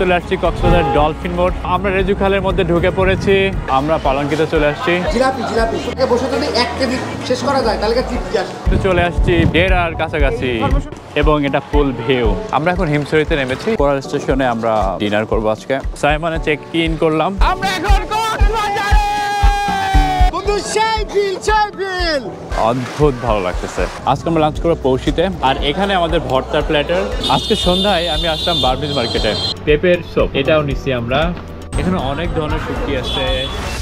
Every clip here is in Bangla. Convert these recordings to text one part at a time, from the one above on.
চলে আসছি কক্সবাজার ডলফিন মোড়। আমরা রেজু খালের মধ্যে ঢুকে পড়েছি। আমরা পালঙ্কিতে চলে আসছি। বসে যদি এক কেজি শেষ করা যায় তাহলে তৃপ্তি আসে। চলে আসছি ডেরার কাছাকাছি এবং এটা ফুল ভিউ। আমরা এখন হিমছড়িতে নেমেছি। কোরাল স্টেশনে আমরা ডিনার করবো আজকে। সাইমনে চেক ইন করলাম। আমরা এখন অদ্ভুত ভালো লাগতেছে। আজকে আমরা লাঞ্চ করবো পৌষিতে, আর এখানে আমাদের ভর্তার প্ল্যাটার। আজকে সন্ধ্যায় আমি আসলাম বারবিজ মার্কেটে, পেঁপের সোপ এটাও নিচ্ছি আমরা। এখানে অনেক ধরনের শুটকি আছে।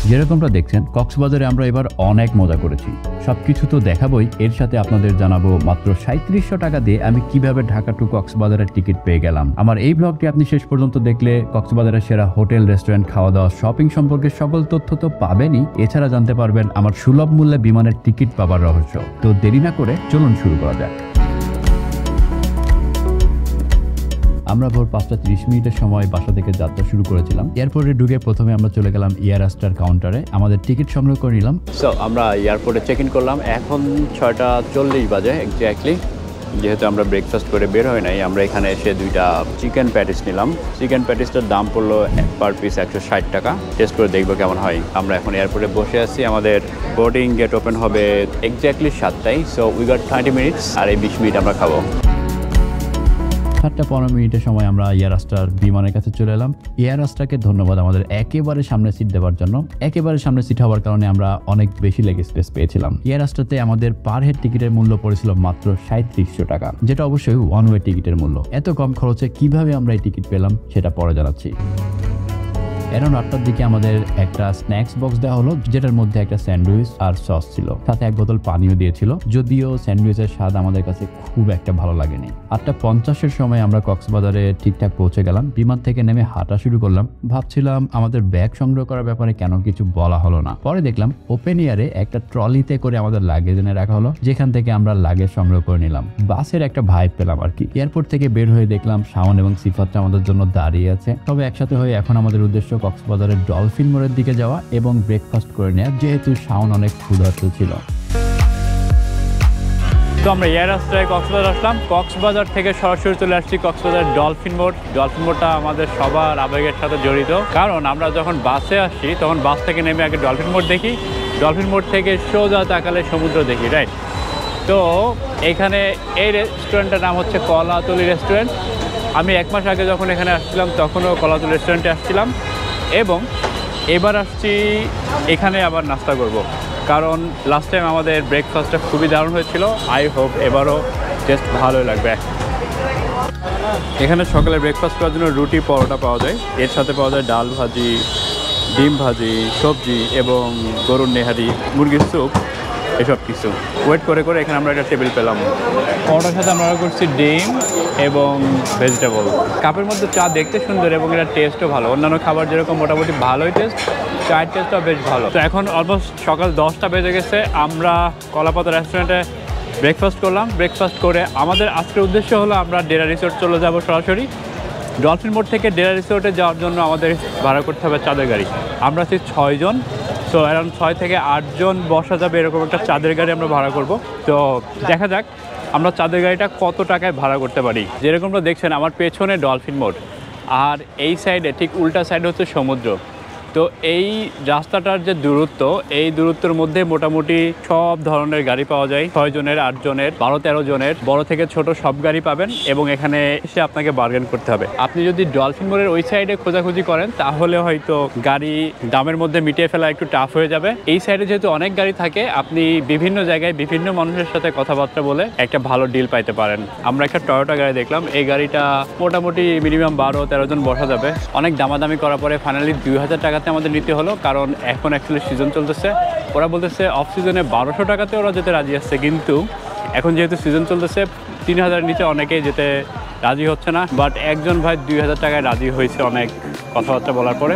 যেরকমটা দেখছেন, কক্সবাজারে আমরা এবার অনেক মজা করেছি। সবকিছু তো দেখাবোই, এর সাথে আপনাদের জানাবো মাত্র 3700 টাকা দিয়ে আমি কিভাবে ঢাকা টু কক্সবাজারের টিকিট পেয়ে গেলাম। আমার এই ব্লগটি আপনি শেষ পর্যন্ত দেখলে কক্সবাজারের সেরা হোটেল, রেস্টুরেন্ট, খাওয়া দাওয়া, শপিং সম্পর্কে সকল তথ্য তো পাবেনই, এছাড়া জানতে পারবেন আমার সুলভ মূল্যে বিমানের টিকিট পাবার রহস্য। তো দেরি না করে চলুন শুরু করা যাক। আমরা ভোর 5:30 সময় বাসা থেকে যাত্রা শুরু করেছিলাম। এয়ারপোর্টে ঢুকে প্রথমে আমরা চলে গেলাম এয়ারআস্টার কাউন্টারে, আমাদের টিকিট সংগ্রহ করে নিলাম। সো আমরা এয়ারপোর্টে চেক ইন করলাম। এখন 6:40 বাজে এক্স্যাক্টলি। যেহেতু আমরা ব্রেকফাস্ট করে বের হয় নাই, আমরা এখানে এসে দুইটা চিকেন প্যাটিস নিলাম। চিকেন প্যাটিসটার দাম পড়লো পার পিস 160 টাকা। টেস্ট করে দেখবো কেমন হয়। আমরা এখন এয়ারপোর্টে বসে আছি। আমাদের বোর্ডিং গেট ওপেন হবে এক্স্যাক্টলি 7টায়। সো উই গট 20 মিনিটস, আর এই 20 মিনিট আমরা খাবো। 7:15 সময় আমরা এয়ারআস্টার বিমানের কাছে চলে এলাম। এয়ারআস্টারকে ধন্যবাদ আমাদের একেবারে সামনে সিট দেওয়ার জন্য। একেবারে সামনে সিট হওয়ার কারণে আমরা অনেক বেশি লেগ স্পেস পেয়েছিলাম। এয়ারআস্টারতে আমাদের পার হেড টিকিটের মূল্য পড়েছিল মাত্র 3700 টাকা, যেটা অবশ্যই ওয়ান ওয়ে টিকিটের মূল্য। এত কম খরচে কিভাবে আমরা এই টিকিট পেলাম সেটা পরে জানাচ্ছি। অ্যারাউন্ড 8টার দিকে আমাদের একটা স্ন্যাক্স বক্স দেওয়া হলো, যেটার মধ্যে একটা স্যান্ডউইচ আর সস ছিল, সাথে এক বোতল পানিও দিয়েছিল। যদিও স্যান্ডউইচের স্বাদ আমাদের কাছে খুব একটা ভালো লাগেনি। 8:50 সময় আমরা কক্সবাজারে ঠিকঠাক পৌঁছে গেলাম। বিমান থেকে নেমে হাঁটা শুরু করলাম। ভাবছিলাম আমাদের ব্যাগ সংগ্রহ করার ব্যাপারে কেন কিছু বলা হলো না। পরে দেখলাম ওপেন এয়ারে একটা ট্রলিতে করে আমাদের লাগেজ এনে রাখা হলো, যেখান থেকে আমরা লাগেজ সংগ্রহ করে নিলাম। বাসের একটা ভাইব পেলাম আর কি। এয়ারপোর্ট থেকে বের হয়ে দেখলাম শাওন এবং সিফাতটা আমাদের জন্য দাঁড়িয়ে আছে। তবে একসাথে হয়ে এখন আমাদের উদ্দেশ্য কক্সবাজারের ডলফিন মোড়ের দিকে যাওয়া এবং ব্রেকফাস্ট করে নেওয়া, যেহেতু শাওন অনেক ক্ষুধার্ত ছিল। তো আমরা এয়ারআস্টারে কক্সবাজার আসলাম। কক্সবাজার থেকে সরাসরি চলে আসছি কক্সবাজার ডলফিন মোড়। ডলফিন মোড়টা আমাদের সবার আবেগের সাথে জড়িত, কারণ আমরা যখন বাসে আসি তখন বাস থেকে নেমে আগে ডলফিন মোড় দেখি, ডলফিন মোড় থেকে সোজা তাকালে সমুদ্র দেখি, রাইট? তো এখানে এই রেস্টুরেন্টটার নাম হচ্ছে কলাতলি রেস্টুরেন্ট। আমি 1 মাস আগে যখন এখানে আসছিলাম তখনও কলাতলি রেস্টুরেন্টে আসছিলাম, এবং এবার আসছি এখানে আবার নাস্তা করব, কারণ লাস্ট টাইম আমাদের ব্রেকফাস্টটা খুবই দারুণ হয়েছিল। আই হোপ এবারও টেস্ট ভালোই লাগবে। এখানে সকালে ব্রেকফাস্ট করার জন্য রুটি, পরোটা পাওয়া যায়। এর সাথে পাওয়া যায় ডাল ভাজি, ডিম ভাজি, সবজি এবং গরুর নেহারি, মুরগির স্যুপ, এসব কিছু। ওয়েট করে করে এখানে আমরা একটা টেবিল পেলাম। পরোটার সাথে আমরা করছি ডিম এবং ভেজিটেবল। কাপের মধ্যে চা দেখতে সুন্দর এবং এটা টেস্টও ভালো। অন্যান্য খাবার যেরকম মোটামুটি ভালোই টেস্ট, চায়ের টেস্টটাও বেশ ভালো। তো এখন অলমোস্ট সকাল 10টা বেজে গেছে। আমরা কলাপাতা রেস্টুরেন্টে ব্রেকফাস্ট করলাম। ব্রেকফাস্ট করে আমাদের আজকের উদ্দেশ্য হলো আমরা ডেরা রিসোর্ট চলে যাব সরাসরি। ডলফিন মোড় থেকে ডেরা রিসোর্টে যাওয়ার জন্য আমাদের ভাড়া করতে হবে চাঁদের গাড়ি। আমরা আছি 6 জন। তো অ্যারাউন্ড 6 থেকে 8 জন বসা যাবে এরকম একটা চাঁদের গাড়ি আমরা ভাড়া করব। তো দেখা যাক আমরা চাঁদের গাড়িটা কত টাকায় ভাড়া করতে পারি। যেরকমটা দেখছেন আমার পেছনে ডলফিন মোড়, আর এই সাইডে ঠিক উল্টা সাইডে হচ্ছে সমুদ্র। তো এই রাস্তাটার যে দূরত্ব, এই দূরত্বের মধ্যে মোটামুটি সব ধরনের গাড়ি পাওয়া যায়। 6 জনের, 8 জনের, 12-13 জনের, বড় থেকে ছোট সব গাড়ি পাবেন, এবং এখানে এসে আপনাকে বার্গেন করতে হবে। আপনি যদি ডলফিন মোড়ের ওই সাইডে খোঁজাখুঁজি করেন তাহলে হয়তো গাড়ি দামের মধ্যে মিটিয়ে ফেলা একটু টাফ হয়ে যাবে। এই সাইডে যেহেতু অনেক গাড়ি থাকে, আপনি বিভিন্ন জায়গায় বিভিন্ন মানুষের সাথে কথাবার্তা বলে একটা ভালো ডিল পাইতে পারেন। আমরা একটা টয়োটা গাড়ি দেখলাম। এই গাড়িটা মোটামুটি মিনিমাম 12-13 জন বসা যাবে। অনেক দামাদামি করার পরে ফাইনালি 2000 টাকা আমাদের নিতে হলো, কারণ এখন অ্যাকচুয়ালি সিজন চলতেছে। ওরা বলতেছে অফ সিজনে 1200 টাকাতে ওরা যেতে রাজি আসছে, কিন্তু এখন যেহেতু সিজন চলতেছে 3000 নিচে অনেকেই যেতে রাজি হচ্ছে না। বাট একজন ভাই 2000 টাকায় রাজি হয়েছে অনেক কথাবার্তা বলার পরে।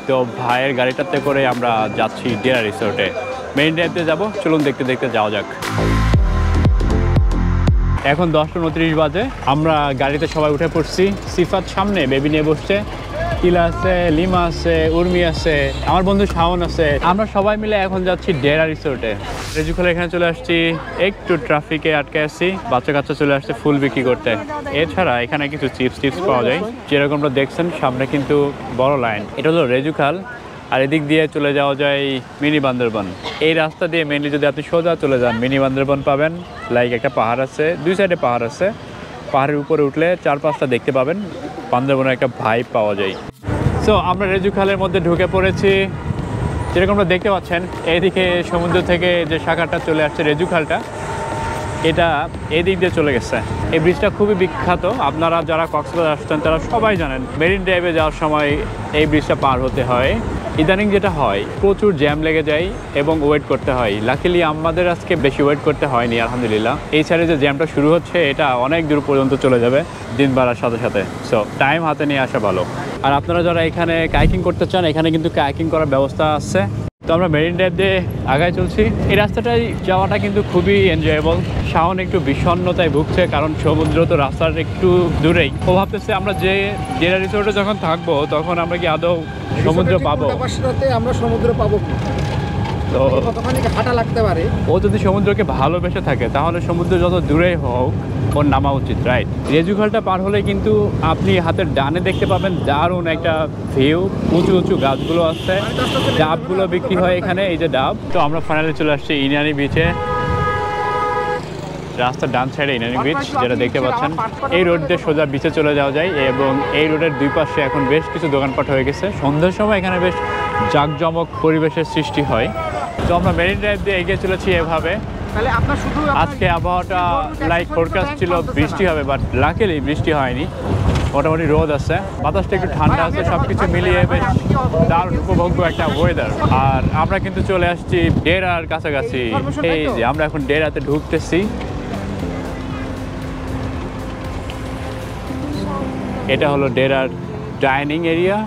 তো ভাইয়ের গাড়িটাতে করে আমরা যাচ্ছি ডেরা রিসোর্টে। মেইন ড্রাইভতে যাব, চলুন দেখতে দেখতে যাওয়া যাক। এখন 10:29 বাজে। আমরা গাড়িতে সবাই উঠে পড়ছি। সিফাত সামনে বেবি নিয়ে বসছে, তিলা আছে, লিমা আছে, উর্মি আছে, আমার বন্ধু শাওন আছে। আমরা সবাই মিলে এখন যাচ্ছি ডেরা রিসোর্টে। রেজুখালে এখানে চলে আসছি, একটু ট্রাফিকে আটকে আসছি, বাচ্চা কাচ্চা চলে আসছে ফুল বিক্রি করতে। এছাড়া এখানে কিছু চিপস টিপস পাওয়া যায়, যেরকমটা দেখছেন সামনে কিন্তু বড় লাইন। এটা হলো রেজুখাল, আর এদিক দিয়ে চলে যাওয়া যায় মিনি বান্দরবন। এই রাস্তা দিয়ে মেনলি যদি আপনি সোজা চলে যান মিনি বান্দরবন পাবেন। লাইক একটা পাহাড় আছে, দুই সাইডে পাহাড় আছে, পাহাড়ের উপরে উঠলে 4-5টা দেখতে পাবেন, বান্দরবনের একটা ভাইব পাওয়া যায়। সো আমরা রেজুখালের মধ্যে ঢুকে পড়েছি। যেরকমটা দেখতে পাচ্ছেন এইদিকে সমুদ্র থেকে যে শাখাটা চলে আসছে রেজুখালটা, এটা এই দিক দিয়ে চলে গেছে। এই ব্রিজটা খুবই বিখ্যাত, আপনারা যারা কক্সবাজার আসছেন তারা সবাই জানেন। মেরিন ড্রাইভে যাওয়ার সময় এই ব্রিজটা পার হতে হয়। ইদানিং যেটা হয়, প্রচুর জ্যাম লেগে যায় এবং ওয়েট করতে হয়। লাকিলি আমাদের আজকে বেশি ওয়েট করতে হয়নি, আলহামদুলিল্লাহ। এই সাইডে যে জ্যামটা শুরু হচ্ছে এটা অনেক দূর পর্যন্ত চলে যাবে দিন বাড়ার সাথে সাথে। সো টাইম হাতে নিয়ে আসা ভালো। আর আপনারা যারা এখানে কায়াকিং করতে চান, এখানে কিন্তু কায়াকিং করার ব্যবস্থা আছে। তো আমরা মেরিন ড্রাইভ দিয়ে আগায় চলছি। এই রাস্তাটায় যাওয়াটা কিন্তু খুবই এনজয়েবল। শাওন একটু বিষণ্ণতায় ভুগছে, কারণ সমুদ্র তো রাস্তার একটু দূরেই। ও ভাবতেছে আমরা যে ডেরা রিসোর্টে যখন থাকবো তখন আমরা কি আদৌ সমুদ্র পাবো? আমরা সমুদ্র পাবো কি? তো কতখানি হাঁটা লাগতে পারে। ও যদি সমুদ্রকে ভালোবেসে থাকে তাহলে সমুদ্র যত দূরেই হোক ওর নামা উচিত, রাইট? রেজুখালটা পার হলে কিন্তু আপনি হাতের ডানে দেখতে পাবেন দারুণ একটা ভিউ। উঁচু উঁচু গাছগুলো আছে, ডাবগুলো বিক্রি হয় এখানে, এই যে ডাব। তো আমরা ফাইনালি চলে আসছি ইনানি বিচে। রাস্তার ডান সাইডে ইনানি বিচ যেটা দেখতে পাচ্ছেন। এই রোড দিয়ে সোজা বিচে চলে যাওয়া যায় এবং এই রোডের দুই পাশে এখন বেশ কিছু দোকানপাট হয়ে গেছে। সন্ধ্যার সময় এখানে বেশ জাঁকজমক পরিবেশের সৃষ্টি হয়। তো আমরা মেরিন ড্রাইভ দিয়ে এগিয়ে চলেছি এভাবে। আজকে আবহাওয়াটা লাইক ফোরকাস্ট ছিল বৃষ্টি হবে, বাট লাকিলি বৃষ্টি হয়নি। মোটামুটি রোদ আছে, বাতাসটা একটু ঠান্ডা আছে, সব কিছু মিলিয়ে বেশ দারুণ উপভোগ্য একটা ওয়েদার। আর আমরা কিন্তু চলে আসছি ডেরার কাছাকাছি। এই যে আমরা এখন ডেরাতে ঢুকতেছি। এটা হলো ডেরার ডাইনিং এরিয়া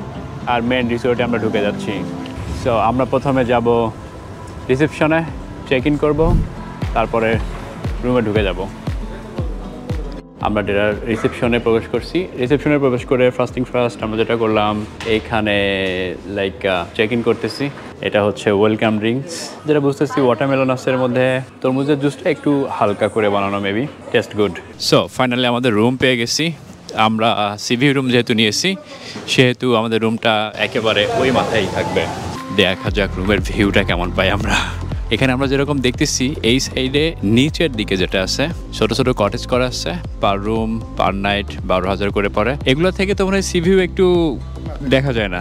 আর মেন রিসোর্টে আমরা ঢুকে যাচ্ছি। সো আমরা প্রথমে যাব রিসেপশনে, চেক ইন করবো, তারপরে রুমে ঢুকে যাব। আমরা ডেরার রিসেপশনে প্রবেশ করছি। রিসেপশনে প্রবেশ করে ফার্স্ট আমরা যেটা করলাম, এইখানে লাইক চেক ইন করতেছি। এটা হচ্ছে ওয়েলকাম ড্রিঙ্কস, যেটা বুঝতেছি ওয়াটারমেলন আছে এর মধ্যে, তরমুজের জুসটা একটু হালকা করে বানানো, maybe taste good. So finally আমাদের রুম পেয়ে গেছি। আমরা সিভি রুম যেহেতু নিয়েছি সেহেতু আমাদের রুমটা একেবারে ওই মাথায় থাকবে। দেখা যাক রুমের ভিউটা কেমন পাই আমরা। এখানে আমরা যেরকম দেখতেছি এই সাইডে নিচের দিকে যেটা আছে ছোট ছোট কটেজ করা আছে, পার রুম পার নাইট 12,000 করে পড়ে। এগুলো থেকে তো মনে হয় সি ভিউ একটু দেখা যায় না।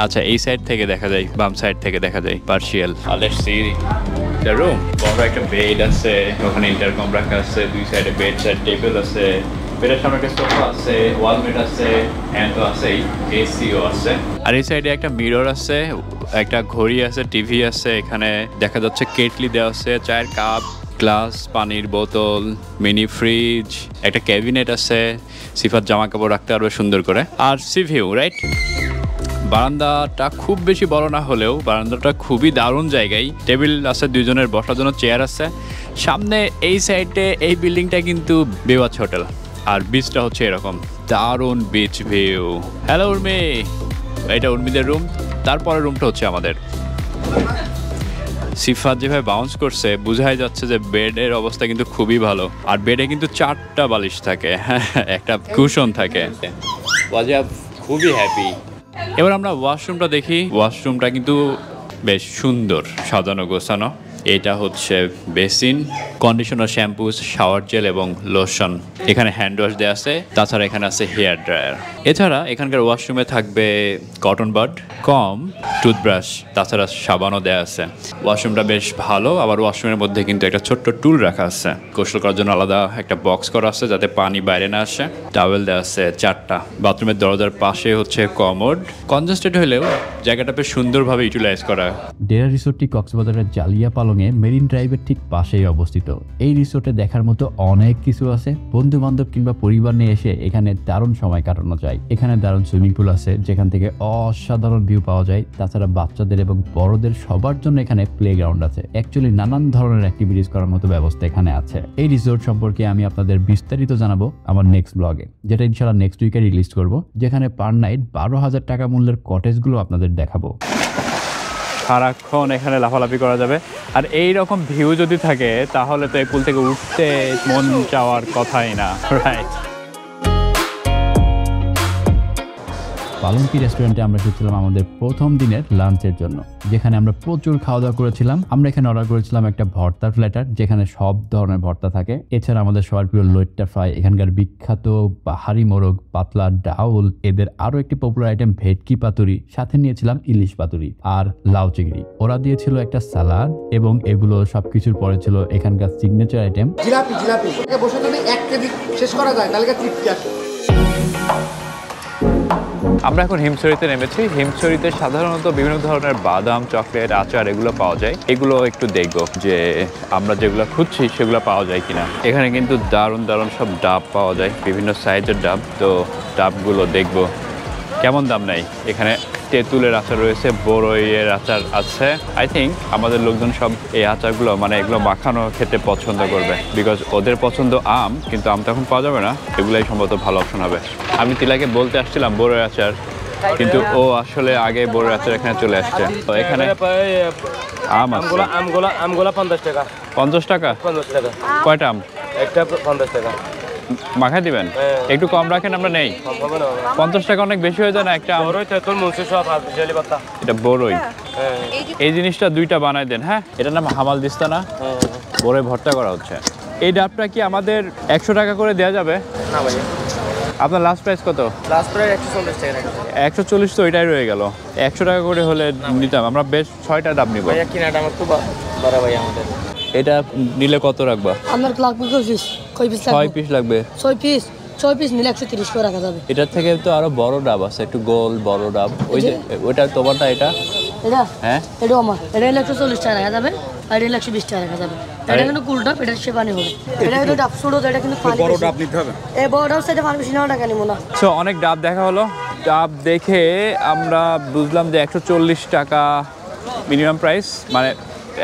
আচ্ছা, এই সাইড থেকে দেখা যায়, বাম সাইড থেকে দেখা যায় partial. Let's see the room. বড় একটা বেড আছে, ওখানে ইন্টারকম রাখা আছে, দুই সাইডে বেড সাইড টেবিল আছে, বেডের সামনে একটা সোফা আছে, ওয়ালমেট আছে, ফ্যান তো আছেই, এসিও আছে। আর এই সাইডে একটা মিরর আছে, একটা ঘড়ি আছে, টিভি আছে। এখানে দেখা যাচ্ছে কেটলি দেওয়া আছে, চায়ের কাপ, গ্লাস, পানির বোতল, মিনি ফ্রিজ, একটা ক্যাবিনেট আছে, সিফাত জামা কাপড় রাখতে পারবে সুন্দর করে। আর সি ভিউ, রাইট? বারান্দাটা খুব বেশি বড় না হলেও বারান্দাটা খুবই দারুণ জায়গায়। টেবিল আছে, দুইজনের বসার জন্য চেয়ার আছে। সামনে এই সাইডে এই বিল্ডিংটা কিন্তু বেওয়াচ হোটেল, আর বিচটা হচ্ছে এরকম দারুণ বিচ ভিউ। হ্যালো উর্মি, এটা উর্মিদের রুম। তারপরে রুমটা হচ্ছে আমাদের। সিফাত যেভাবে বাউন্স করছে বোঝাই যাচ্ছে যে বেডের অবস্থা কিন্তু খুবই ভালো। আর বেডে কিন্তু 4টা বালিশ থাকে, একটা কুশন থাকে। ওয়াজিব খুবই হ্যাপি। এবার আমরা ওয়াশরুমটা দেখি। ওয়াশরুমটা কিন্তু বেশ সুন্দর সাজানো গোছানো। এটা হচ্ছে basin, conditioner, shampoo, shower gel এবং লোশন। এখানে হ্যান্ড ওয়াশ দেওয়া আছে, তাছাড়া এখানে আছে হেয়ার ড্রায়ার। এছাড়া এখানকার ওয়াশরুমে থাকবে কটন বাড, কম, টুথব্রাশ, তাছাড়া সাবানও দেওয়া আছে। ওয়াশরুমটা বেশ ভালো। আবার ওয়াশরুমের মধ্যে কিন্তু একটা ছোট্ট টুল রাখা আছে, গোসল করার জন্য আলাদা একটা বক্স করা আছে যাতে পানি বাইরে না আসে। টাওয়েল দেওয়া আছে 4টা। বাথরুমের দরজার পাশে হচ্ছে কমোড। কনজেস্টেড হলেও জায়গাটা বেশ সুন্দরভাবে ইউটিলাইজ করা। ডেরা রিসোর্টটি কক্সবাজারের জালিয়া পালং চিটাগংয়ে মেরিন ড্রাইভের ঠিক পাশেই অবস্থিত। এই রিসোর্টে দেখার মতো অনেক কিছু আছে। বন্ধু বান্ধব কিংবা পরিবার নিয়ে এসে এখানে দারুণ সময় কাটানো যায়। এখানে দারুণ সুইমিং পুল আছে যেখান থেকে অসাধারণ ভিউ পাওয়া যায়। তাছাড়া বাচ্চাদের এবং বড়দের সবার জন্য এখানে প্লেগ্রাউন্ড আছে। অ্যাকচুয়ালি নানান ধরনের অ্যাক্টিভিটিস করার মতো ব্যবস্থা এখানে আছে। এই রিসোর্ট সম্পর্কে আমি আপনাদের বিস্তারিত জানাবো আমার নেক্সট ব্লগে, যেটা ইনশাআল্লাহ নেক্সট উইকে রিলিজ করব, যেখানে পার নাইট 12,000 টাকা মূল্যের কটেজগুলো আপনাদের দেখাবো। সারাক্ষণ এখানে লাফালাফি করা যাবে। আর এই রকম ভিউ যদি থাকে তাহলে তো এই পুল থেকে উঠতে মন চাওয়ার কথাই না, রাইট? পালঙ্কি রেস্টুরেন্টে আমরা এসেছিলাম আমাদের প্রথম দিনের লাঞ্চের জন্য, যেখানে আমরা প্রচুর খাওয়া দাওয়া করেছিলাম। আমরা এখানে অর্ডার করেছিলাম একটা ভর্তার প্ল্যাটার, যেখানে সব ধরনের ভর্তা থাকে। এছাড়া আমাদের সবার প্রিয় লইট্টা ফ্রাই, এখানকার বিখ্যাত বাহারি মোরগ, পাতলা ডাউল, এদের আরো একটি পপুলার আইটেম ভেটকি পাতুরি, সাথে নিয়েছিলাম ইলিশ পাতুরি আর লাউ চিংড়ি। ওরা দিয়েছিল একটা সালাদ এবং এগুলো সবকিছুর পরে ছিল এখানকার সিগনেচার আইটেম জিলাপি। বসে যদি 1 কেজি শেষ করা যায় তাহলে তৃপ্তি আসে। আমরা এখন হিমছড়িতে নেমেছি। হিমছড়িতে সাধারণত বিভিন্ন ধরনের বাদাম, চকলেট, আচার এগুলো পাওয়া যায়। এগুলো একটু দেখবো যে আমরা যেগুলো খুঁজছি সেগুলো পাওয়া যায় কিনা। এখানে কিন্তু দারুণ দারুণ সব ডাব পাওয়া যায়, বিভিন্ন সাইজের ডাব। তো ডাবগুলো দেখবো কেমন দাম নেয়। এখানে তেঁতুলের আচার রয়েছে, বড়ইয়ের আচার আছে। আই থিঙ্ক আমাদের লোকজন সব এই আচারগুলো মানে এগুলো মাখানো খেতে পছন্দ করবে, বিকজ ওদের পছন্দ আম, কিন্তু আম তো এখন পাওয়া যাবে না। এগুলাই সম্ভবত ভালো অপশন হবে। আমি তিলাকে বলতে আসছিলাম বড়ইয়ের আচার, কিন্তু ও আসলে আগে বড়ইয়ের আচার এখানে চলে আসছে। তো এখানে আম আছে। আমগুলা 50 টাকা। 50 টাকা? 50 টাকা কয়টা আম? একটা 50 টাকা। মাখায় দিবেন? একটু কম রাখেন, আমরা নেই। 50 টাকা অনেক বেশি হয়ে যায় না একটা আম? এটা বড়ই। এই জিনিসটা 2টা বানাই দেন। হ্যাঁ, এটার নাম হামাল দিস্তা না? বড়ই ভর্তা করা হচ্ছে। এই ডাবটা কি আমাদের 100 টাকা করে দেওয়া যাবে? না ভাই। আপনার লাস্ট প্রাইস কত? লাস্ট প্রাইস 140 টাকা। 140 তো এটাই রয়ে গেল। 100 টাকা করে হলে নিতাম। আমরা বেশ 6টা ডাব নিব। ভাইয়া কিনাটা আমার খুব বড় ভাই আমাদের। এটা নিলে কত রাখবা? আমার লাগবে কয় পিস? 6 পিস লাগবে। 6 পিস নিলে 130 করে রাখা যাবে। এটার থেকে তো আরো বড় ডাব আছে, একটু গোল বড় ডাব। ওই যে ওটা তোমারটা, এটা? এটা? হ্যাঁ, এটা আমার। এটা হলে 140 টাকা রাখা যাবে, আর এটা 120 টাকা রাখা যাবে। এটা কিন্তু কুল ডাব, এটা সে পানি হবে। এটা কিন্তু ডাব ছোট, এটা কিন্তু পানি বড় ডাব নিতে হবে। এই বড় ডাব সেটা পানি বেশি না, টাকা নিব না। সো অনেক ডাব দেখা হলো। ডাব দেখে আমরা বুঝলাম যে 140 টাকা মিনিমাম প্রাইস, মানে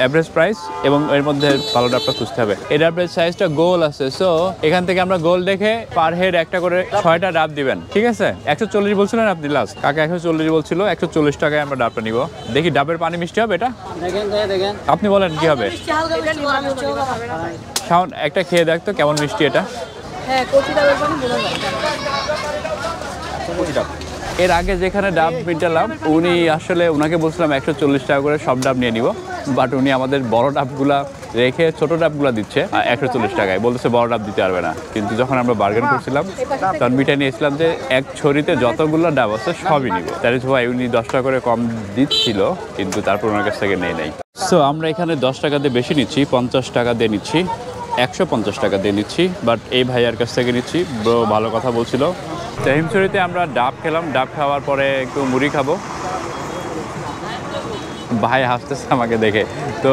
অ্যাভারেজ প্রাইস, এবং এর মধ্যে ভালো ডাবটা খুঁজতে হবে। এই ডাবের সাইজটা গোল আছে। সো এখান থেকে আমরা গোল দেখে পার হেড একটা করে 6টা ডাব দিবেন, ঠিক আছে? 140 বলছিলেন আপনি লাস্ট? কাকা 140 বলছিল। 140 টাকায় আমরা ডাবটা নিব। দেখি ডাবের পানি মিষ্টি হবে এটা? দেখেন আপনি বলেন কি হবে। শাওন একটা খেয়ে দেখতো কেমন মিষ্টি এটা। হ্যাঁ, কচি ডাবের পানি বোঝা যায়। এর আগে যেখানে ডাব মিটালাম, উনি আসলে ওনাকে বলছিলাম 140 টাকা করে সব ডাব নিয়ে নিব, বাট উনি আমাদের বড় ডাবগুলা রেখে ছোট ডাবগুলা দিচ্ছে 140 টাকায়। বলতেছে বড় ডাব দিতে পারবে না। কিন্তু যখন আমরা বার্গেন করছিলাম তখন মিটাই নিয়েছিলাম যে এক ছড়িতে যতগুলো ডাব আছে সবই নিব। দ্যাট ইজ ওয়াই উনি 10 টাকা করে কম দিচ্ছিল, কিন্তু তারপর ওনার কাছ থেকে নেই। সো আমরা এখানে 10 টাকা দিয়ে বেশি নিচ্ছি, 50 টাকা দিয়ে নিচ্ছি, 150 টাকা দিয়ে নিচ্ছি, বাট এই ভাইয়ার কাছ থেকে নিচ্ছি। ব্রো ভালো কথা বলছিল। তো হিমছড়িতে আমরা ডাব খেলাম। ডাব খাওয়ার পরে একটু মুড়ি খাবো। ভাই হাসতেছে আমাকে দেখে। তো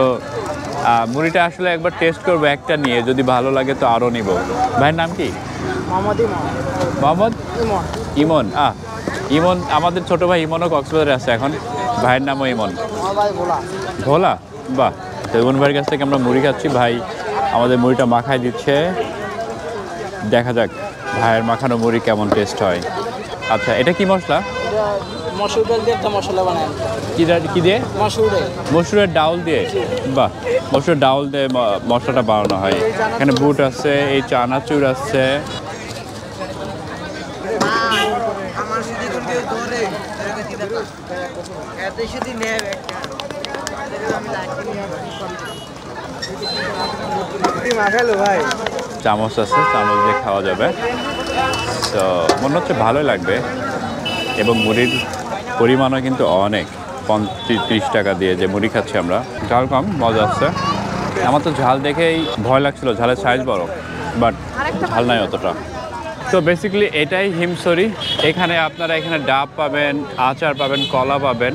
মুড়িটা আসলে একবার টেস্ট করবো একটা নিয়ে, যদি ভালো লাগে তো আরও নিব। ভাইয়ের নাম কি? মোহাম্মদ ইমন। ইমন, আমাদের ছোট ভাই ইমনও কক্সবাজারে আছে এখন। ভাইয়ের নামও ইমন। ভোলা? বাহ। তো ইমন ভাইয়ের কাছ থেকে আমরা মুড়ি খাচ্ছি। ভাই আমাদের মুড়িটা মাখায় দিচ্ছে। দেখা যাক ভাইয়ের মাখানো মুড়ি কেমন টেস্ট হয়। আচ্ছা, এটা কি মশলা? মসুর ডাল দিয়ে একটা মশলা বানায়। কি দিয়ে? মসুরের ডাউল দিয়ে? বাহ, মসুরের ডাউল দিয়ে মশলাটা বানানো হয়। এখানে বুট আছে, এই চানাচুর আছে। চামচ আছে, চামচ দিয়ে খাওয়া যাবে। তো মনে হচ্ছে ভালোই লাগবে, এবং মুড়ির পরিমাণও কিন্তু অনেক। 30 টাকা দিয়ে যে মুড়ি খাচ্ছি আমরা। ঝাল কম, মজা আসছে। আমার তো ঝাল দেখেই ভয় লাগছিল, ঝালের সাইজ বড়, বাট ঝাল নাই অতটা। তো বেসিক্যালি এটাই হিমছড়ি। এখানে আপনারা এখানে ডাব পাবেন, আচার পাবেন, কলা পাবেন।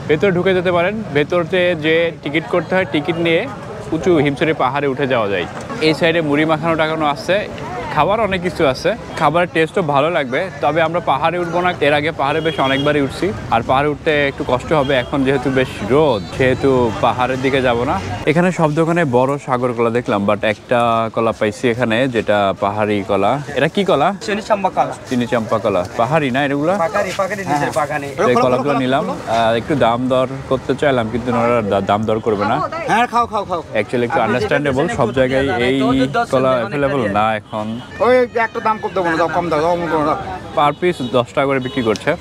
ভেতরে ঢুকে যেতে পারেন। ভেতরতে যে টিকিট করতে হয়, টিকিট নিয়ে উঁচু হিমছড়ি পাহাড়ে উঠে যাওয়া যায়। এই সাইডে মুড়ি মাখানো টাকানো আছে, খাবার অনেক কিছু আছে, খাবারের টেস্টও ভালো লাগবে। তবে আমরা পাহাড়ে উঠবো না, এর আগে পাহাড়ে বেশ অনেকবারই উঠছি, আর পাহাড়ে উঠতে একটু কষ্ট হবে। এখন যেহেতু বেশ রোদ, সেহেতু পাহাড়ের দিকে যাব না। এখানে সব দোকানে বড় সাগর কলা দেখলাম, বাট একটা কলা পাইছি এখানে যেটা পাহাড়ি কলা। এটা কি কলা? চিনি চাম্পা কলা। চিনি চাম্পা কলা। পাহাড়ি না এগুলা? এই কলাগুলো নিলাম, একটু দাম দর করতে চাইলাম, কিন্তু ওনারা দাম দর করবে না। হ্যাঁ, খাও। অ্যাকচুয়ালি একটু আন্ডারস্ট্যান্ডেবল, সব জায়গায় এই কলা অ্যাভেলেবল না এখন। ওই একটা দাম কম দেবো না, কম দাও। পার পিস 10 টাকা করে বিক্রি করছে।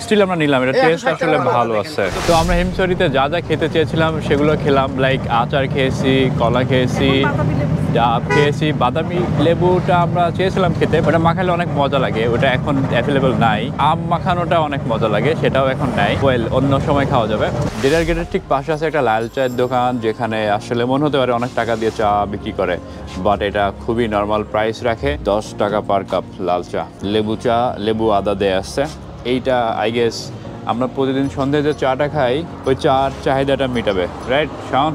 স্টিল আমরা নিলাম, এটা টেস্ট আসলে ভালো আছে। তো আমরা হিমছড়িতে যা যা খেতে চেয়েছিলাম সেগুলো খেলাম, লাইক আচার খেয়েছি, কলা খেয়েছি, ডাব খেয়েছি, বাদামি লেবুটা আমরা চেয়েছিলাম খেতে, ওটা মাখালে অনেক মজা লাগে, ওটা এখন অ্যাভেলেবল নাই। আম মাখানোটা অনেক মজা লাগে, সেটাও এখন নাই, ওয়েল অন্য সময় খাওয়া যাবে। ডিনার গেটের ঠিক পাশে আছে একটা লাল চায়ের দোকান, যেখানে আসলে মনে হতে পারে অনেক টাকা দিয়ে চা বিক্রি করে, বাট এটা খুবই নর্মাল প্রাইস রাখে, 10 টাকা পার কাপ লাল চা। লেবু চা, লেবু আদা দেয়া আছে। এইটা আই গেস আমরা প্রতিদিন সন্ধ্যায় যে চাটা খাই, ওই চার চাহিদাটা মেটাবে, রাইট শাওন?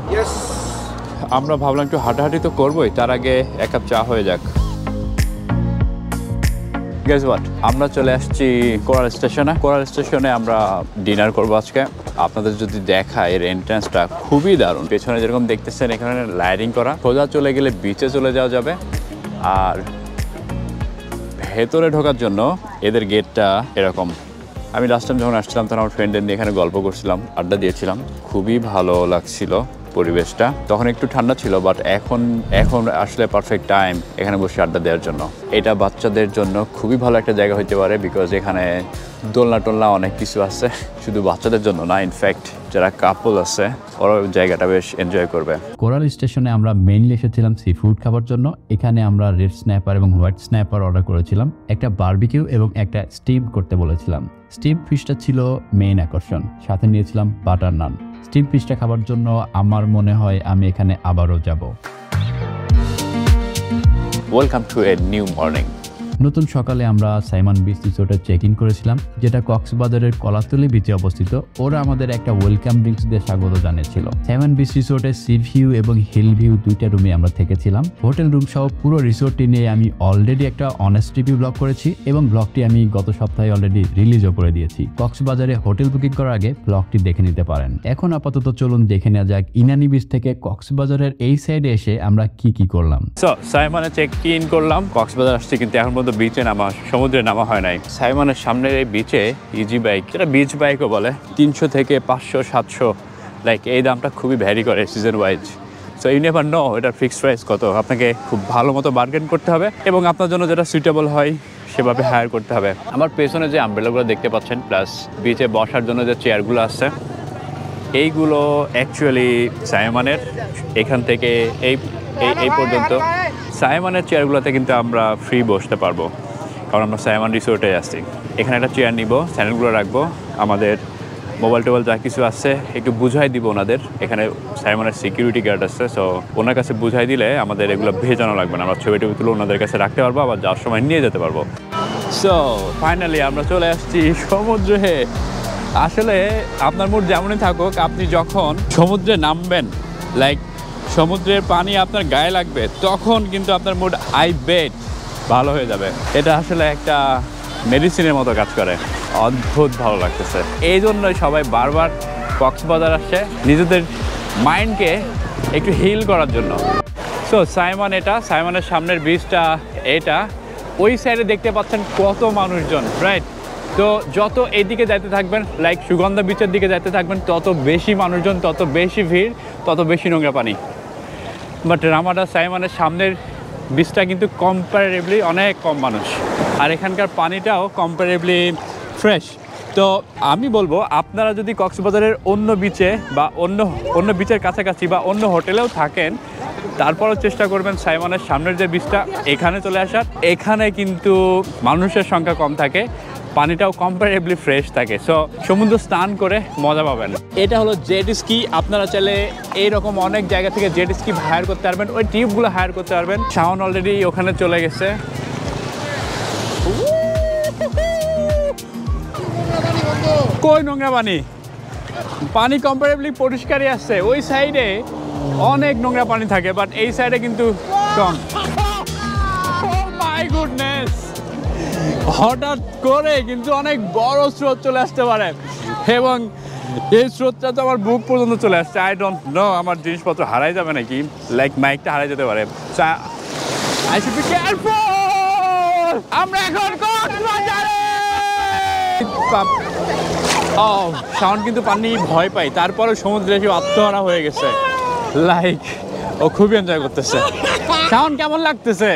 আমরা ভাবলাম একটু হাঁটাহাঁটি তো করবোই, তার আগে এক কাপ চা হয়ে যাক। গেস হোয়াট, আমরা চলে আসছি কোরাল স্টেশনে। কোরাল স্টেশনে আমরা ডিনার করবো আজকে। আপনাদের যদি দেখায়, এর এন্ট্রান্সটা খুবই দারুণ। পেছনে যেরকম দেখতেছেন এখানে লাইটিং করা, সোজা চলে গেলে বিচে চলে যাওয়া যাবে। আর ভেতরে ঢোকার জন্য এদের গেটটা এরকম। আমি লাস্ট টাইম যখন আসছিলাম তখন আমার ফ্রেন্ডদের নিয়ে এখানে গল্প করছিলাম, আড্ডা দিয়েছিলাম, খুবই ভালো লাগছিল পরিবেশটা। তখন একটু ঠান্ডা ছিল, বাট এখন আসলে পারফেক্ট টাইম এখানে বসে আড্ডা দেওয়ার জন্য। এটা বাচ্চাদের জন্য খুবই ভালো একটা জায়গা হতে পারে, বিকজ এখানে দোলনা টোলনা অনেক কিছু আছে, শুধু বাচ্চাদের জন্য না, ইনফ্যাক্ট যারা কাপল আছে ওরা জায়গাটা বেশ এনজয় করবে। কোরাল স্টেশনে আমরা মেইনলি এসেছিলাম সি ফুড খাবার জন্য। এখানে আমরা রেড স্ন্যাপার এবং হোয়াইট স্ন্যাপার অর্ডার করেছিলাম, একটা বারবিকিউ এবং একটা স্টিম করতে বলেছিলাম। স্টিম ফিশটা ছিল মেইন আকর্ষণ, সাথে নিয়েছিলাম বাটার নান। স্টিম ফিশটা খাবার জন্য আমার মনে হয় আমি এখানে আবারও যাব। Welcome to a new morning. নতুন সকালে আমরা সাইমন বিচ রিসোর্টে চেক ইন করেছিলাম, যেটা কক্সবাজারের কলাতলি বিচে অবস্থিত। ওরা আমাদের একটা ওয়েলকাম ড্রিঙ্কস দিয়ে স্বাগত জানিয়েছিল। সাইমন বিচ রিসোর্টে সি ভিউ এবং হিল ভিউ দুইটা রুমে আমরা থেকেছিলাম। হোটেল রুম সহ পুরো রিসোর্টটি নিয়ে আমি অলরেডি একটা অনেস্ট রিভিউ ব্লগ করেছি, এবং ব্লগটি আমি গত সপ্তাহে অলরেডি রিলিজও করে দিয়েছি। কক্সবাজারে হোটেল বুকিং করার আগে ব্লগটি দেখে নিতে পারেন। এখন আপাতত চলুন দেখে নেওয়া যাক ইনানি বিচ থেকে কক্সবাজারের এই সাইডে এসে আমরা কি করলাম। সো সাইমনে চেক ইন করলাম, কক্সবাজার আসছি, কিন্তু এখন পর্যন্ত বিচে নামা, সমুদ্রে নামা হয় নাই। সাইমনের সামনের এই বিচে ইজি বাইক, যেটা বিচ বাইকও বলে, 300 থেকে 500 700, লাইক এই দামটা খুবই ভ্যারি করে season wise. So you never know এটার ফিক্সড প্রাইস কত। আপনাকে খুব ভালো মতো বার্গেন করতে হবে, এবং আপনার জন্য যেটা সুইটেবল হয় সেভাবে হায়ার করতে হবে। আমার পেছনে যে আমব্রেলাগুলো দেখতে পাচ্ছেন, প্লাস বিচে বসার জন্য যে চেয়ারগুলো আছে, এইগুলো অ্যাকচুয়ালি সাইমনের এখান থেকে এই পর্যন্ত সাইমনের চেয়ারগুলোতে কিন্তু আমরা ফ্রি বসতে পারবো, কারণ আমরা সাইমন রিসোর্টে আসছি। এখানে একটা চেয়ার নিব, স্যান্ডেলগুলো রাখবো, আমাদের মোবাইল টোবাইল যা কিছু আছে একটু বুঝাই দিব ওনাদের। এখানে সাইমনের সিকিউরিটি গার্ড আছে, সো ওনার কাছে বুঝাই দিলে আমাদের এগুলো ভেজানো লাগবে না, আমরা ছবি টবি তুলে ওনাদের কাছে রাখতে পারবো, আবার যাওয়ার সময় নিয়ে যেতে পারবো। সো ফাইনালি আমরা চলে আসছি সমুদ্রে। আসলে আপনার মুড যেমনই থাকুক, আপনি যখন সমুদ্রে নামবেন, লাইক সমুদ্রের পানি আপনার গায়ে লাগবে, তখন কিন্তু আপনার মুড আই বেট ভালো হয়ে যাবে। এটা আসলে একটা মেডিসিনের মতো কাজ করে, অদ্ভুত ভালো লাগতেছে। এই জন্যই সবাই বারবার কক্সবাজার আসে, নিজেদের মাইন্ডকে একটু হিল করার জন্য। সো সাইমন, এটা সাইমনের সামনের বিচটা, এটা ওই সাইডে দেখতে পাচ্ছেন কত মানুষজন, রাইট? তো যত এইদিকে যাইতে থাকবেন, লাইক সুগন্ধা বিচের দিকে যাইতে থাকবেন, তত বেশি মানুষজন, তত বেশি ভিড়, তত বেশি নোংরা পানি। বাট রামাডা সাইমনের সামনের বিচটা কিন্তু কম্পারেটিভলি অনেক কম মানুষ, আর এখানকার পানিটাও কম্পারেটিভলি ফ্রেশ। তো আমি বলবো, আপনারা যদি কক্সবাজারের অন্য বিচে বা অন্য বিচের কাছাকাছি বা অন্য হোটেলেও থাকেন, তারপরও চেষ্টা করবেন সাইমনের সামনের যে বিচটা, এখানে চলে আসার। এখানে কিন্তু মানুষের সংখ্যা কম থাকে, পানিটাও কম্পারেটিভলি ফ্রেশ থাকে, সো সমুদ্র স্নান করে মজা পাবেন। এটা হলো জেট স্কি। আপনারা চাইলে এইরকম অনেক জায়গা থেকে জেট স্কি হায়ার করতে পারবেন, ওই টিউবগুলো হায়ার করতে পারবেন। শাওন অলরেডি ওখানে চলে গেছে। কই নোংরা পানি? পানি কম্পারেটিভলি পরিষ্কারই আসছে। ওই সাইডে অনেক নোংরা পানি থাকে, বাট এই সাইডে কিন্তু কম। মাই গুডনেস, হঠাৎ করে কিন্তু অনেক বড় স্রোত চলে আসতে পারে, এবং এই স্রোতটা তো আমার বুক পর্যন্ত চলে আসছে। আই ডোন্ট নো আমার জিনিসপত্র হারাই যাবে নাকি, লাইক মাইকটা হারাই যেতে পারে। I should be careful. আমরা এখন কক্সবাজারে। ও শাওন কিন্তু পানি ভয় পাই, তারপরে সমুদ্রে এসে আত্মহারা হয়ে গেছে। লাইক ও খুবই এনজয় করতেছে। শাওন কেমন লাগতেছে?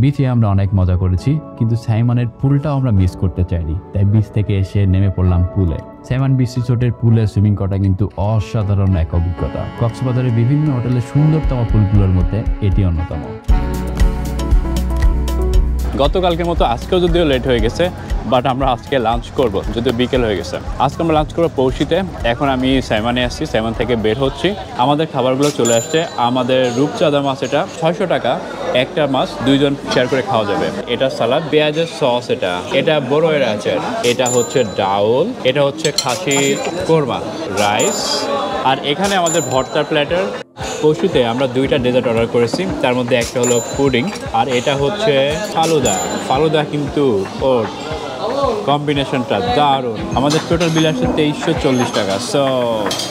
বিচে আমরা অনেক মজা করেছি, কিন্তু সাইমনের পুলটাও আমরা মিস করতে চাইনি, তাই বিচ থেকে এসে নেমে পড়লাম পুলে। সাইমন বিচ রিসোর্টের পুলে সুইমিং করাটা কিন্তু অসাধারণ এক অভিজ্ঞতা। কক্সবাজারের বিভিন্ন হোটেলের সুন্দরতম পুলগুলোর মধ্যে এটি অন্যতম। গতকালকের মতো আজকেও যদিও লেট হয়ে গেছে, বাট আমরা আজকে লাঞ্চ করব, যদিও বিকেল হয়ে গেছে। আজকে আমরা লাঞ্চ করবো পৌঁছিতে। এখন আমি সাইমনে আসছি, সাইমন থেকে বের হচ্ছি। আমাদের খাবারগুলো চলে আসছে। আমাদের রূপচাঁদা মাছ, এটা 600 টাকা একটা মাছ, 2 জন শেয়ার করে খাওয়া যাবে। এটা সালাদ, পেঁয়াজের সস, এটা বড়ইয়ের আচার, এটা হচ্ছে ডাউল, এটা হচ্ছে খাসি কোরমা, রাইস, আর এখানে আমাদের ভর্তার প্ল্যাটার। পশুতে আমরা 2টা ডেজার্ট অর্ডার করেছি, তার মধ্যে একটা হলো পুডিং, আর এটা হচ্ছে ফালুদা। ফালুদা কিন্তু ওর কম্বিনেশনটা দারুণ। আমাদের টোটাল বিল আসছে 2340 টাকা। So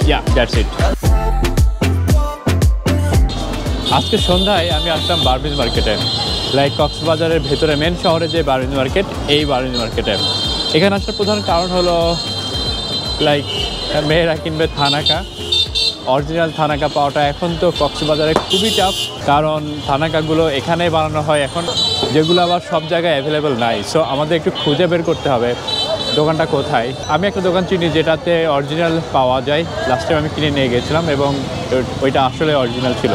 yeah, that's it. আজকে সন্ধ্যায় আমি আসলাম বারবিজ মার্কেটে, লাইক কক্সবাজারের ভেতরে মেন শহরে যে বারবিজ মার্কেট, এই বারবিজ মার্কেটে এখানে আসার প্রধান কারণ হলো লাইক মেয়েরা কিনবে থানাকা। অরিজিনাল থানাকা পাওয়াটা এখন তো কক্সবাজারে খুবই টাফ, কারণ থানাকাগুলো এখানেই বানানো হয় এখন, যেগুলো আবার সব জায়গায় অ্যাভেলেবেল নাই। সো আমাদের একটু খুঁজে বের করতে হবে দোকানটা কোথায়। আমি একটা দোকান চিনি যেটাতে অরিজিনাল পাওয়া যায়। লাস্ট টাইম আমি কিনে নিয়ে গিয়েছিলাম এবং ওইটা আসলে অরিজিনাল ছিল,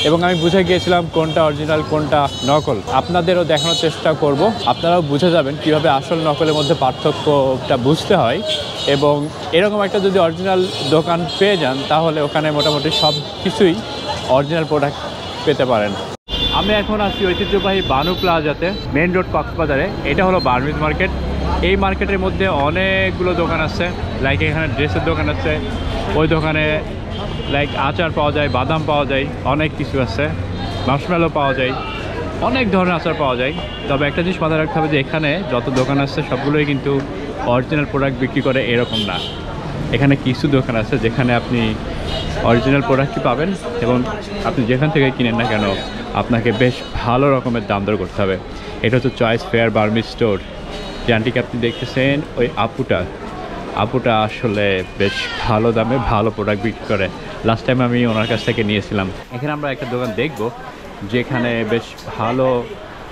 এবং আমি বুঝে গিয়েছিলাম কোনটা অরিজিনাল কোনটা নকল। আপনাদেরও দেখানোর চেষ্টা করব, আপনারাও বুঝে যাবেন কীভাবে আসল নকলের মধ্যে পার্থক্যটা বুঝতে হয়। এবং এরকম একটা যদি অরিজিনাল দোকান পেয়ে যান, তাহলে ওখানে মোটামুটি সব কিছুই অরিজিনাল প্রোডাক্ট পেতে পারেন। আমি এখন আছি ঐতিহ্যবাহী বানু প্লাজাতে, মেন রোড কক্সবাজারে। এটা হলো বারবিজ মার্কেট। এই মার্কেটের মধ্যে অনেকগুলো দোকান আছে, লাইক এখানে ড্রেসের দোকান আছে, ওই দোকানে লাইক আচার পাওয়া যায়, বাদাম পাওয়া যায়, অনেক কিছু আছে, মার্শমেলো পাওয়া যায়, অনেক ধরনের আচার পাওয়া যায়। তবে একটা জিনিস মাথায় রাখতে হবে যে এখানে যত দোকান আছে সবগুলোই কিন্তু অরিজিনাল প্রোডাক্ট বিক্রি করে এরকম না। এখানে কিছু দোকান আছে যেখানে আপনি অরিজিনাল প্রোডাক্টই পাবেন, এবং আপনি যেখান থেকে কিনেন না কেন আপনাকে বেশ ভালো রকমের দাম দর করতে হবে। এটা হচ্ছে চয়েস ফেয়ার বার্মিজ স্টোর। যে আন্টিকে আপনি দেখতেছেন, ওই আপুটা আসলে বেশ ভালো দামে ভালো প্রোডাক্ট বিক্রি করে। লাস্ট টাইম আমি ওনার কাছ থেকে নিয়েছিলাম। এখানে আমরা একটা দোকান দেখব যেখানে বেশ ভালো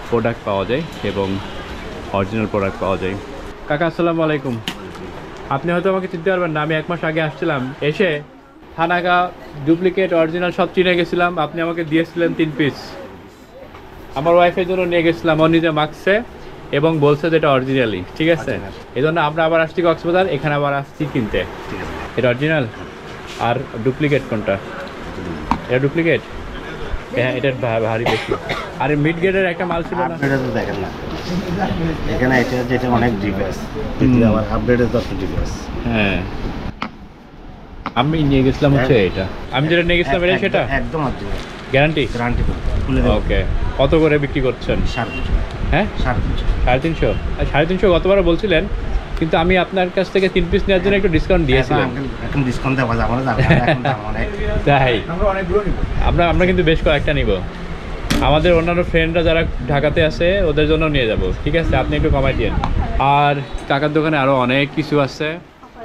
প্রোডাক্ট পাওয়া যায় এবং অরিজিনাল প্রোডাক্ট পাওয়া যায়। কাকা আসসালামু আলাইকুম। আপনি হয়তো আমাকে চিনতে পারবেন না, আমি 1 মাস আগে আসছিলাম, এসে থানাকা ডুপ্লিকেট অরিজিনাল সব চিনে গেছিলাম। আপনি আমাকে দিয়েছিলেন 3 পিস, আমার ওয়াইফের জন্য নিয়ে গেছিলাম, ও নিজে মাখছে এবং বলছে যে এটা অরিজিনালি। ঠিক আছে, এই জন্য আমরা আবার আসছি কক্সবাজার, এখানে আবার আসছি কিনতে। এটা অরিজিনাল, আর ডুপ্লিকেট কোনটা? এটা ডুপ্লিকেট, হ্যাঁ এটার ভারী বেশি। আর মিড গ্রেডের একটা মাল ছিল না, এটা তো দেখেন না এখানে, এটা যেটা অনেক ডিভাইস, আমার আপডেটের তো ডিভাইস। হ্যাঁ আমি নিয়ে গেছিলাম হচ্ছে এটা, আমি যেটা নিয়ে গেছিলাম এটা সেটা একদম অরিজিনাল, গ্যারান্টি। খুলে দেব। ওকে, কত করে বিক্রি করছেন? 350। হ্যাঁ 350। 350 গতবারও বলছিলেন, কিন্তু আমি আপনার কাছ থেকে 3 পিস নেওয়ার জন্য একটু ডিসকাউন্ট দিয়েছিলাম। এখন ডিসকাউন্ট দেওয়া যাবে না, এখন দাম অনেক। তাই আমরা কিন্তু বেশ কয়েকটা নিব। আমাদের অন্যান্য ফ্রেন্ডরা যারা ঢাকাতে আছে ওদের জন্য নিয়ে যাব। ঠিক আছে, আপনি একটু কমাই দিন। আর কাকার দোকানে আরও অনেক কিছু আছে,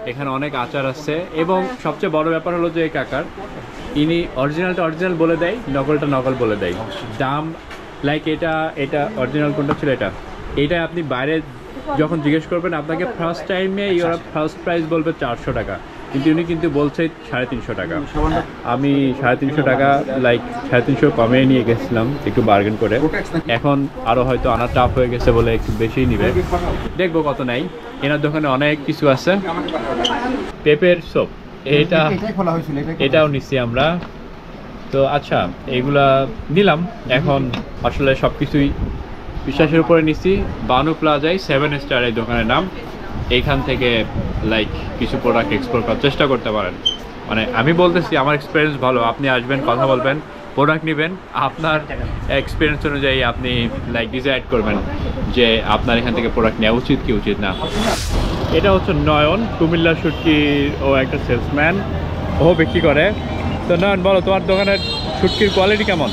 এখানে অনেক আচার আছে, এবং সবচেয়ে বড় ব্যাপার হলো যে এই কাকার, ইনি অরিজিনালটা অরিজিনাল বলে দেয়, নকলটা নকল বলে দেয়। দাম লাইক এটা অরিজিনাল কোনটা ছিল, এটা আপনি বাইরে যখন জিজ্ঞেস করবেন আপনাকে ফার্স্ট টাইমে ওরা ফার্স্ট প্রাইস বলবে 400 টাকা, কিন্তু উনি কিন্তু বলছে 350 টাকা। আমি 350 টাকা লাইক 350 কমে নিয়ে গেছিলাম একটু বার্গেন করে। এখন আরও হয়তো আনা টাফ হয়ে গেছে বলে একটু বেশিই নিবে, দেখবো কত নাই। এনার দোকানে অনেক কিছু আছে, পেঁপের সোপ, এটাও নিচ্ছি আমরা। তো আচ্ছা, এইগুলা নিলাম। এখন আসলে সব কিছুই বিশ্বাসের উপরে নিচ্ছি। বানু প্লাজায় 7 স্টার এই দোকানের নাম। এইখান থেকে লাইক কিছু প্রোডাক্ট এক্সপ্লোর করার চেষ্টা করতে পারেন। মানে আমি বলতেছি আমার এক্সপিরিয়েন্স ভালো, আপনি আসবেন, কথা বলবেন, প্রোডাক্ট নেবেন, আপনার এক্সপিরিয়েন্স অনুযায়ী আপনি লাইক ডিসাইড করবেন যে আপনার এখান থেকে প্রোডাক্ট নেওয়া উচিত কি উচিত না। এটা হচ্ছে নয়ন, কুমিল্লার শুটকি ও একটা সেলসম্যান, ও বিক্রি করে। তো নয়ন বলো, তোমার দোকানের শুটকির কোয়ালিটি কেমন?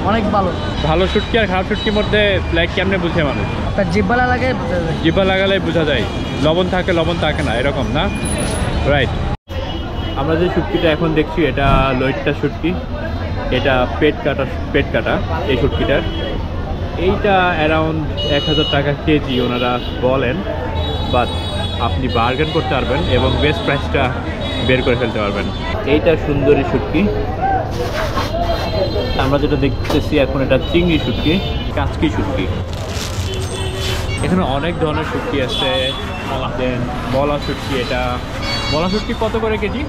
অনেক ভালো। ভালো শুটকি আর খারাপ শুটকির মধ্যে লাইক কেমনে বুঝে মানুষ? তার জিব্বালা লাগে, জিব্বা লাগালে বোঝা যায়, লবণ থাকে লবণ থাকে না, এরকম না? রাইট। আমরা যে শুটকিটা এখন দেখছি এটা লইট্টা শুটকি, এটা পেট কাটা এই শুটকিটার। এইটা অ্যারাউন্ড 1000 টাকা কেজি ওনারা বলেন, বাট আপনি বার্গেন করতে পারবেন এবং বেস্ট প্রাইসটা বের করে ফেলতে পারবেন। এইটা সুন্দরী শুটকি। আমরা যেটা দেখতেছি এখন এটা চিংড়ি শুটকি, কাচকি শুটকি। এখানে অনেক ধরনের শুটকি আছে। দেন বলা শুটকি, এটা বলা শুটকি কত করে কেজি?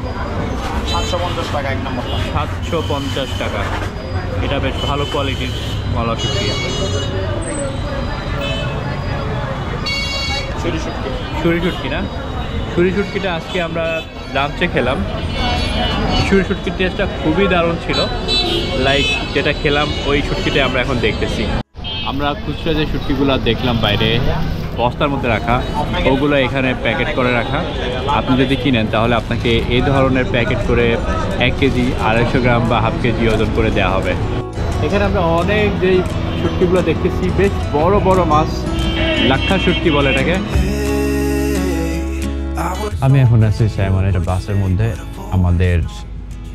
750 টাকা এক নম্বরটা। 750 টাকা। এটা বেশ ভালো কোয়ালিটির বলা শুটকি। ছুরি শুটকি না? ছুরি শুটকিটা আজকে আমরা লাঞ্চে খেলাম। ছুরি শুটকির টেস্টটা খুবই দারুণ ছিল, লাইক যেটা খেলাম ওই শুটকিটা আমরা এখন দেখতেছি। আমরা খুচরা যে শুটকিগুলো দেখলাম বাইরে বস্তার মধ্যে রাখা, ওগুলো এখানে প্যাকেট করে রাখা। আপনি যদি কিনেন তাহলে আপনাকে এই ধরনের প্যাকেট করে 1 কেজি 250 গ্রাম বা হাফ কেজি ওজন করে দেওয়া হবে। এখানে আমরা অনেক যেই শুটকিগুলো দেখতেছি বেশ বড় বড় মাছ, লাক্ষা শুটকি বলে এটাকে। আমি এখন আছি সাইমন একটা বাসের মধ্যে। আমাদের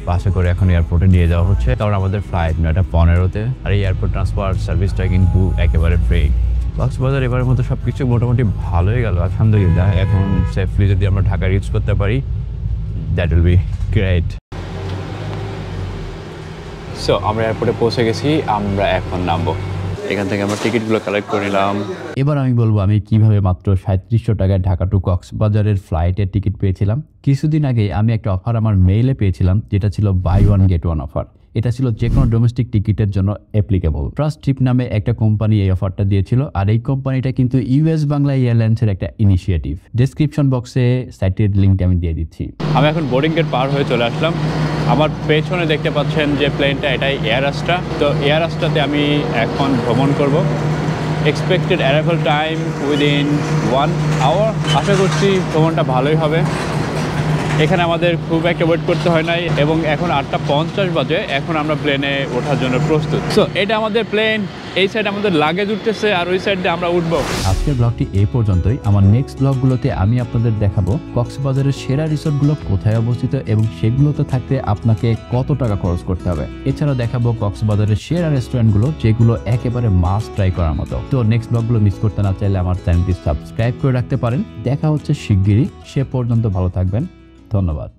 বাসে করে এখন এয়ারপোর্টে নিয়ে যাওয়া হচ্ছে, কারণ আমাদের ফ্লাইট 9:15-তে, আর এই এয়ারপোর্ট ট্রান্সফার সার্ভিসটা কিন্তু একেবারে ফ্রি। কক্সবাজার এবারের মতো সব কিছু মোটামুটি ভালোই গেল আলহামদুলিল্লাহ। এখন সেফলি যদি আমরা ঢাকা রিচ করতে পারি, that will be great. So আমরা এয়ারপোর্টে পৌঁছে গেছি, আমরা এখন নামবো। এখান থেকে আমরা টিকিটগুলো কালেক্ট করে নিলাম। এবার আমি বলবো আমি কিভাবে মাত্র 3700 টাকায় ঢাকা টু কক্সবাজারের ফ্লাইটের টিকিট পেয়েছিলাম। কিছুদিন আগে আমি একটা অফার আমার মেইলে পেয়েছিলাম, যেটা ছিল buy one get one offer. এটা ছিল যে কোনো ডোমেস্টিক টিকিটের জন্য অ্যাপ্লিকেবল। ট্রাস্ট ট্রিপ নামে একটা কোম্পানি এই অফারটা দিয়েছিল, আর এই কোম্পানিটা কিন্তু ইউএস বাংলা এয়ারলাইন্সের একটা ইনিশিয়েটিভ। ডেসক্রিপশন বক্সে সাইটের লিঙ্কটা আমি দিয়ে দিচ্ছি। আমি এখন বোর্ডিং গেট পার হয়ে চলে আসলাম। আমার পেছনে দেখতে পাচ্ছেন যে প্লেনটা, এটাই এয়ার রাস্টা। তো এয়ার রাস্টাতে আমি এখন ভ্রমণ করব। Expected arrival time within 1 hour. আশা করছি ভ্রমণটা ভালোই হবে। এখানে আমাদের খুব একটা ওয়েট করতে হয় নাই, এবং এখন 8:50 বাজে। এখন আমরা প্লেনে ওঠার জন্য প্রস্তুত। সো এটা আমাদের প্লেন, এই সাইড আমাদের লাগেজ উঠতেছে আর ওই সাইডে আমরা উঠবো। আজকের ব্লগটি এই পর্যন্তই। আমার নেক্সট ব্লগগুলোতে আমি আপনাদের দেখাবো কক্সবাজারের সেরা রিসোর্টগুলো কোথায় অবস্থিত এবং সেগুলোতে থাকতে আপনাকে কত টাকা খরচ করতে হবে। এছাড়া দেখাবো কক্সবাজারের সেরা রেস্টুরেন্টগুলো, যেগুলো একেবারে মাস্ট ট্রাই করার মতো। তো নেক্সট ব্লগগুলো মিস করতে না চাইলে আমার চ্যানেলটি সাবস্ক্রাইব করে রাখতে পারেন। দেখা হচ্ছে শিগগিরই, সে পর্যন্ত ভালো থাকবেন। ধন্যবাদ।